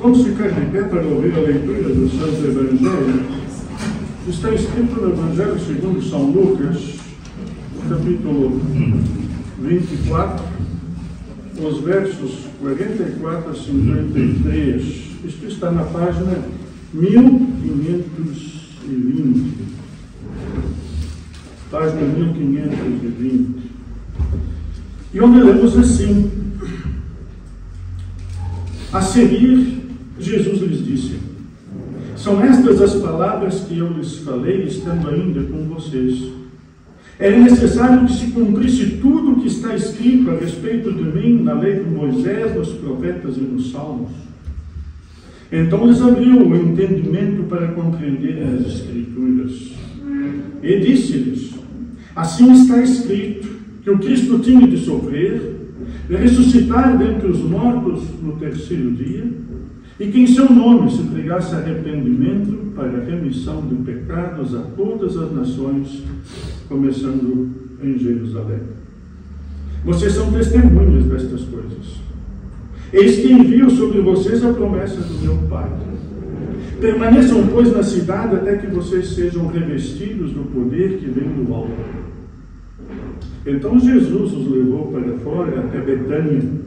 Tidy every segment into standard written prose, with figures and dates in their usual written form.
Vamos ficar de pé para ouvir a leitura do Santo Evangelho. Está escrito no Evangelho segundo São Lucas, capítulo 24, os versos 44 a 53. Isto está na página 1520. Página 1520. E onde lemos assim: a seguir, Jesus lhes disse: são estas as palavras que eu lhes falei, estando ainda com vocês. Era necessário que se cumprisse tudo o que está escrito a respeito de mim na lei de Moisés, nos profetas e nos salmos. Então lhes abriu o entendimento para compreender as Escrituras. E disse-lhes: assim está escrito, que o Cristo tinha de sofrer, ressuscitar dentre os mortos no terceiro dia, e que em seu nome se pregasse arrependimento para a remissão de pecados a todas as nações, começando em Jerusalém. Vocês são testemunhas destas coisas. Eis que envio sobre vocês a promessa do meu Pai. Permaneçam, pois, na cidade até que vocês sejam revestidos do poder que vem do alto. Então Jesus os levou para fora até Betânia,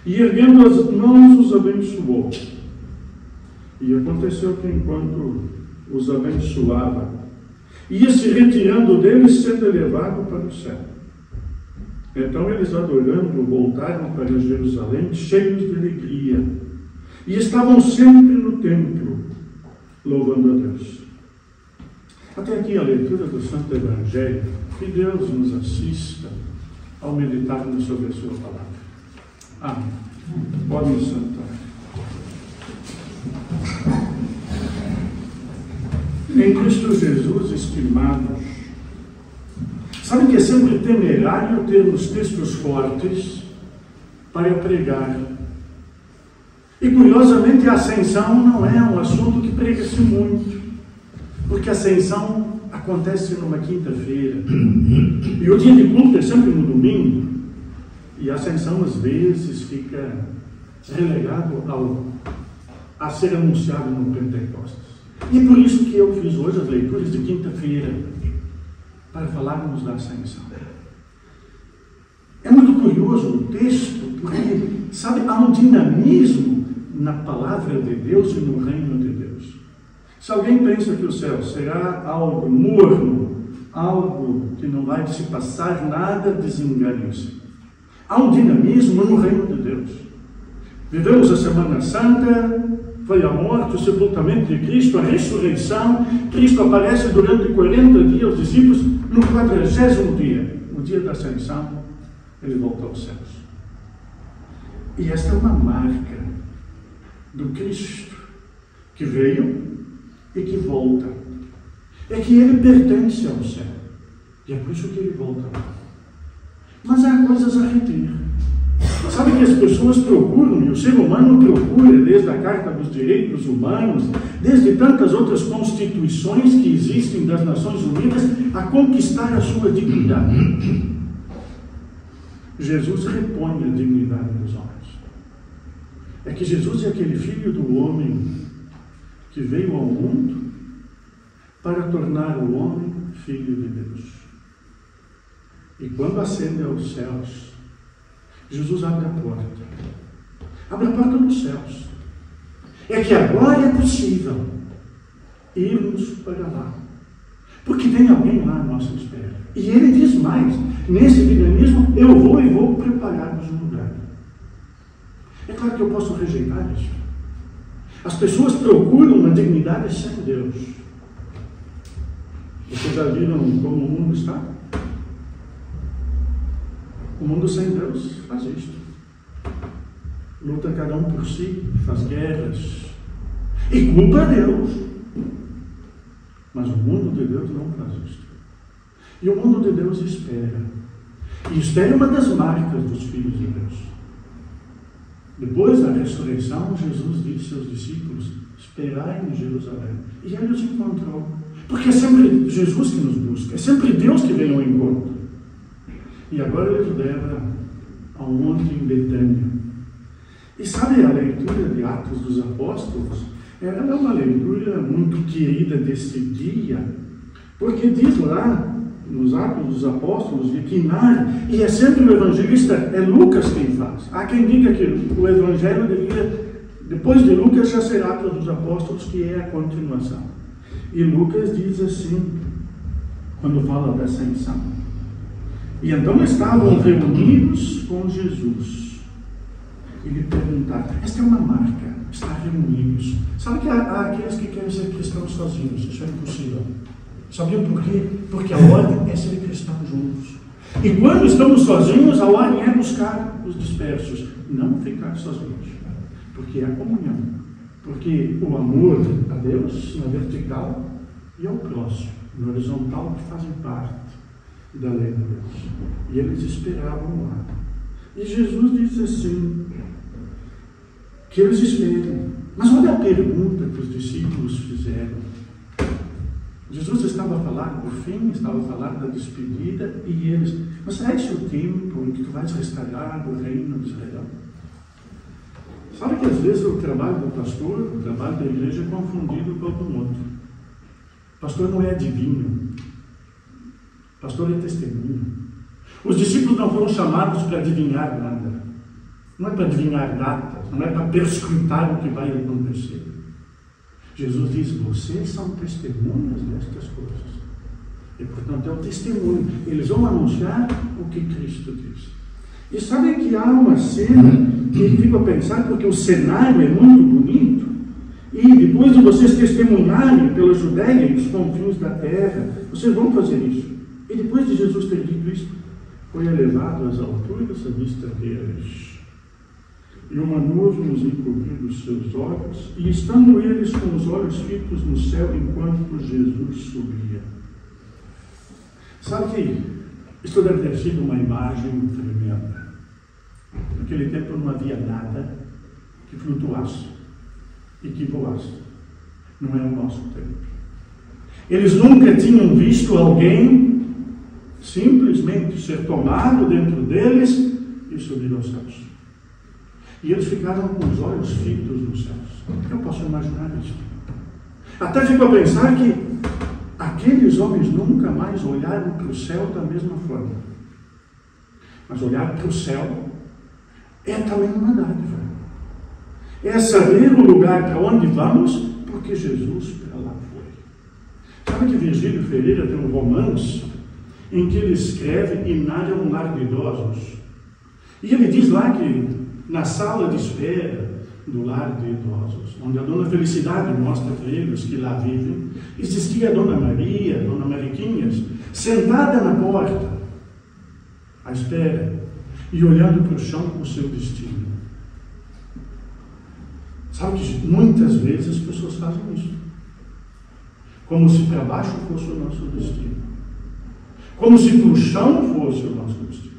e erguendo as mãos os abençoou. E aconteceu que enquanto os abençoava, ia se retirando deles, sendo elevado para o céu. Então eles, adorando, voltaram para Jerusalém, cheios de alegria, e estavam sempre no templo, louvando a Deus. Até aqui a leitura do Santo Evangelho. Que Deus nos assista ao meditarmos sobre a sua palavra. Amém. Podem sentar. Em Cristo Jesus, estimados, sabe que é sempre temerário termos textos fortes para pregar. E curiosamente a ascensão não é um assunto que prega-se muito, porque a ascensão acontece numa quinta-feira, e o dia de culto é sempre no domingo, e a ascensão às vezes fica relegado a ser anunciado no Pentecostes. E por isso que eu fiz hoje as leituras de quinta-feira, para falarmos da ascensão. É muito curioso o texto, porque, sabe, há um dinamismo na palavra de Deus e no reino de Deus. Se alguém pensa que o céu será algo morno, algo que não vai se passar nada, desengane-se. Há um dinamismo no reino de Deus. Vivemos a Semana Santa, foi a morte, o sepultamento de Cristo, a ressurreição. Cristo aparece durante 40 dias aos discípulos. No 40º dia, no dia da ascensão, ele volta aos céus. E esta é uma marca do Cristo que veio e que volta. É que ele pertence ao céu. E é por isso que ele volta. Mas há coisas a reter. Sabe que as pessoas procuram, e o ser humano procura, desde a Carta dos Direitos Humanos, desde tantas outras constituições que existem das Nações Unidas, a conquistar a sua dignidade. Jesus repõe a dignidade dos homens. É que Jesus é aquele Filho do homem que veio ao mundo para tornar o homem filho de Deus. E quando ascende aos céus, Jesus abre a porta. Abre a porta dos céus. É que agora é possível irmos para lá. Porque tem alguém lá à nossa espera. E ele diz mais, nesse dinamismo, eu vou e vou preparar-nos um lugar. É claro que eu posso rejeitar isso. As pessoas procuram uma dignidade sem Deus. Vocês já viram como o mundo está? O mundo sem Deus faz isto. Luta cada um por si, faz guerras. E culpa Deus. Mas o mundo de Deus não faz isto. E o mundo de Deus espera. E espera uma das marcas dos filhos de Deus. Depois da ressurreição, Jesus disse aos discípulos, esperai em Jerusalém. E ele os encontrou. Porque é sempre Jesus que nos busca. É sempre Deus que vem ao encontro. E agora ele os leva a um monte em Betânia. E sabe, a leitura de Atos dos Apóstolos, ela é uma leitura muito querida desse dia, porque diz lá, nos Atos dos Apóstolos, de que e é sempre o evangelista, é Lucas quem faz. Há quem diga que o evangelho depois de Lucas já será Atos dos Apóstolos, que é a continuação. E Lucas diz assim, quando fala da ascensão. E então estavam reunidos com Jesus. E lhe perguntaram, esta é uma marca, estar reunidos. Sabe que há aqueles que querem ser cristãos sozinhos, isso é impossível. Sabiam por quê? Porque a ordem é ser cristãos juntos. E quando estamos sozinhos, a ordem é buscar os dispersos, não ficar sozinhos. Porque é a comunhão. Porque o amor a Deus, na vertical, e ao próximo, no horizontal, que fazem parte da lei de Deus. E eles esperavam lá. E Jesus diz assim, que eles esperam. Mas olha a pergunta que os discípulos fizeram. Jesus estava a falar do fim, estava a falar da despedida, e eles, mas será esse o tempo em que tu vais restaurar o reino de Israel? Sabe que às vezes o trabalho do pastor, o trabalho da igreja é confundido com algum outro. O pastor não é adivinho. O pastor é testemunho. Os discípulos não foram chamados para adivinhar nada. Não é para adivinhar datas, não é para perscrutar o que vai acontecer. Jesus diz, vocês são testemunhas destas coisas. E, portanto, é o testemunho. Eles vão anunciar o que Cristo diz. E sabe que há uma cena que eu fico a pensar, porque o cenário é muito bonito, e depois de vocês testemunharem pela Judéia e os confins da terra, vocês vão fazer isso. E depois de Jesus ter dito isso, foi elevado às alturas à vista deles. E uma nuvem os encobriu dos seus olhos, e estando eles com os olhos fitos no céu enquanto Jesus subia. Sabe que isso deve ter sido uma imagem tremenda. Naquele tempo não havia nada que flutuasse e que voasse. Não é o nosso tempo. Eles nunca tinham visto alguém simplesmente ser tomado dentro deles e subir aos céus. E eles ficaram com os olhos fitos nos céus. Eu posso imaginar isso. Até fico a pensar que aqueles homens nunca mais olharam para o céu da mesma forma. Mas olhar para o céu é também uma dádiva. É saber o lugar para onde vamos, porque Jesus para lá foi. Sabe que Virgílio Ferreira tem um romance em que ele escreve e narra um lar de idosos. E ele diz lá que na sala de espera do lar de idosos, onde a Dona Felicidade mostra para eles que lá vivem, existia a Dona Maria, a Dona Mariquinhas, sentada na porta, à espera, e olhando para o chão com o seu destino. Sabe que muitas vezes as pessoas fazem isso. Como se para baixo fosse o nosso destino. Como se para o chão fosse o nosso destino.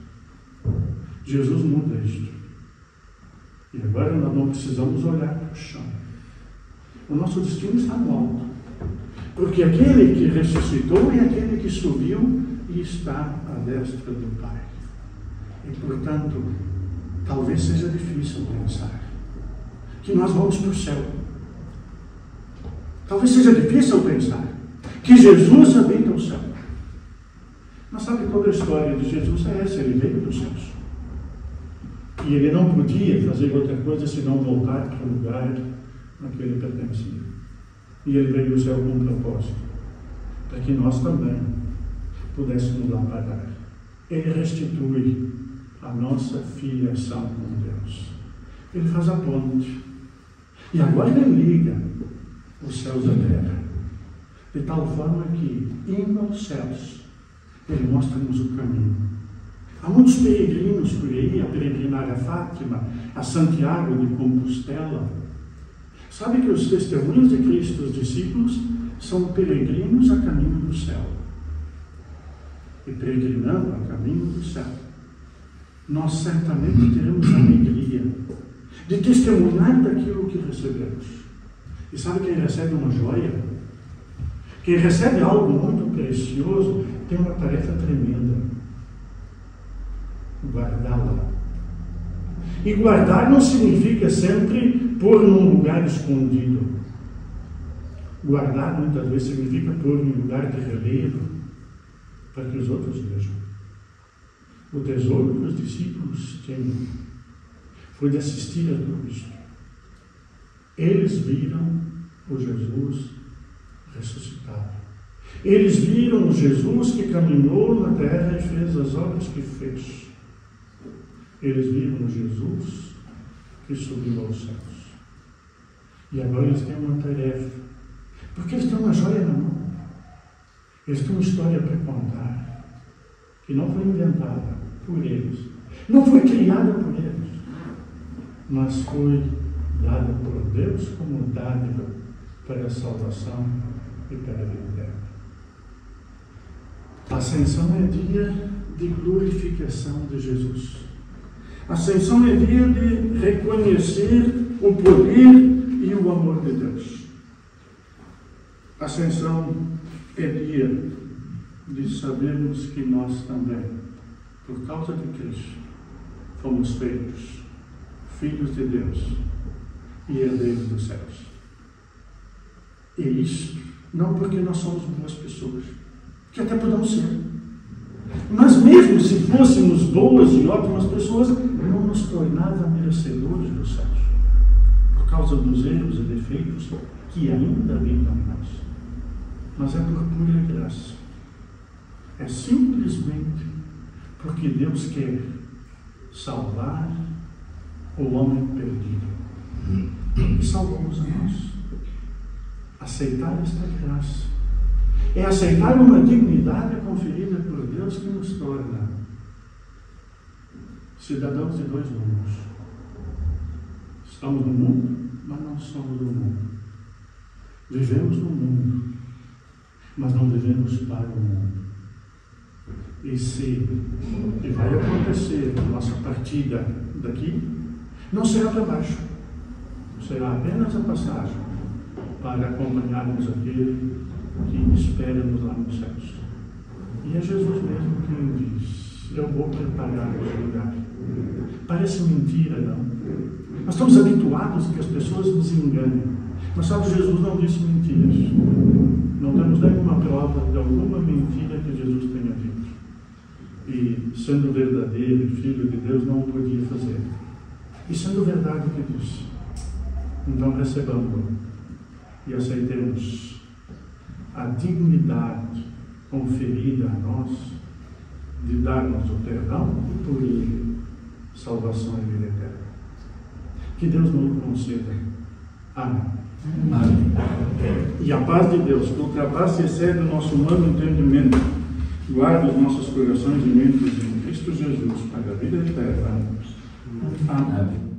Jesus muda isto. E agora nós não precisamos olhar para o chão. O nosso destino está no alto. Porque aquele que ressuscitou é aquele que subiu e está à destra do Pai. E, portanto, talvez seja difícil pensar que nós vamos para o céu. Talvez seja difícil pensar que Jesus habita o céu. Mas sabe, toda a história de Jesus é essa, ele veio dos céus. E ele não podia fazer outra coisa senão voltar para o lugar a que ele pertencia. E ele veio do céu com um propósito, para que nós também pudéssemos lá parar. Ele restitui a nossa filiação com Deus. Ele faz a ponte. E agora ele liga os céus à terra. De tal forma que, indo aos céus, ele mostra-nos o caminho. Há muitos peregrinos por aí a peregrinar a Fátima, a Santiago de Compostela. Sabe que os testemunhos de Cristo, os discípulos, são peregrinos a caminho do céu. E peregrinando a caminho do céu, nós certamente teremos a alegria de testemunhar daquilo que recebemos. E sabe quem recebe uma joia? Quem recebe algo muito precioso tem uma tarefa tremenda: guardá-la. E guardar não significa sempre pôr num lugar escondido. Guardar muitas vezes significa pôr em lugar de relevo para que os outros vejam. O tesouro que os discípulos tinham foi de assistir a tudo isto. Eles viram o Jesus ressuscitado. Eles viram o Jesus que caminhou na terra e fez as obras que fez. Eles viram o Jesus que subiu aos céus. E agora eles têm uma tarefa, porque eles têm uma joia na mão. Eles têm uma história para contar, que não foi inventada por eles, não foi criada por eles, mas foi dada por Deus como dádiva para a salvação e para a vida eterna. A ascensão é dia de glorificação de Jesus. A ascensão é dia de reconhecer o poder e o amor de Deus. A ascensão é dia de sabermos que nós também, por causa de Cristo, fomos feitos filhos de Deus e herdeiros dos céus. E isso não porque nós somos boas pessoas, que até podemos ser, mas mesmo se fôssemos boas e ótimas pessoas, não nos tornava merecedores dos céus, por causa dos erros e defeitos que ainda habitam em nós. Mas é por pura graça. É simplesmente porque Deus quer salvar o homem perdido. E salvamos a nós. Aceitar esta graça é aceitar uma dignidade conferida por Deus que nos torna cidadãos de dois mundos. Estamos no mundo, mas não somos do mundo. Vivemos no mundo, mas não vivemos para o mundo. E vai acontecer a nossa partida daqui, não será para baixo, será apenas a passagem para acompanharmos aquele que espera-nos lá nos céus. E é Jesus mesmo quem diz: eu vou preparar esse lugar. Parece mentira, não? Nós estamos habituados que as pessoas nos enganem. Mas sabe, Jesus não disse mentiras. Não temos nenhuma prova de alguma mentira que Jesus tenha dito. E sendo verdadeiro e filho de Deus, não o podia fazer. E sendo verdade o que disse, então recebamos e aceitemos a dignidade conferida a nós de dar-nos o perdão e por ele salvação e vida eterna. Que Deus nos conceda. Amém. Amém. E a paz de Deus, que ultrapassa e excede o nosso humano entendimento, guarda os nossos corações e mentes em Cristo Jesus para a vida eterna. Amém.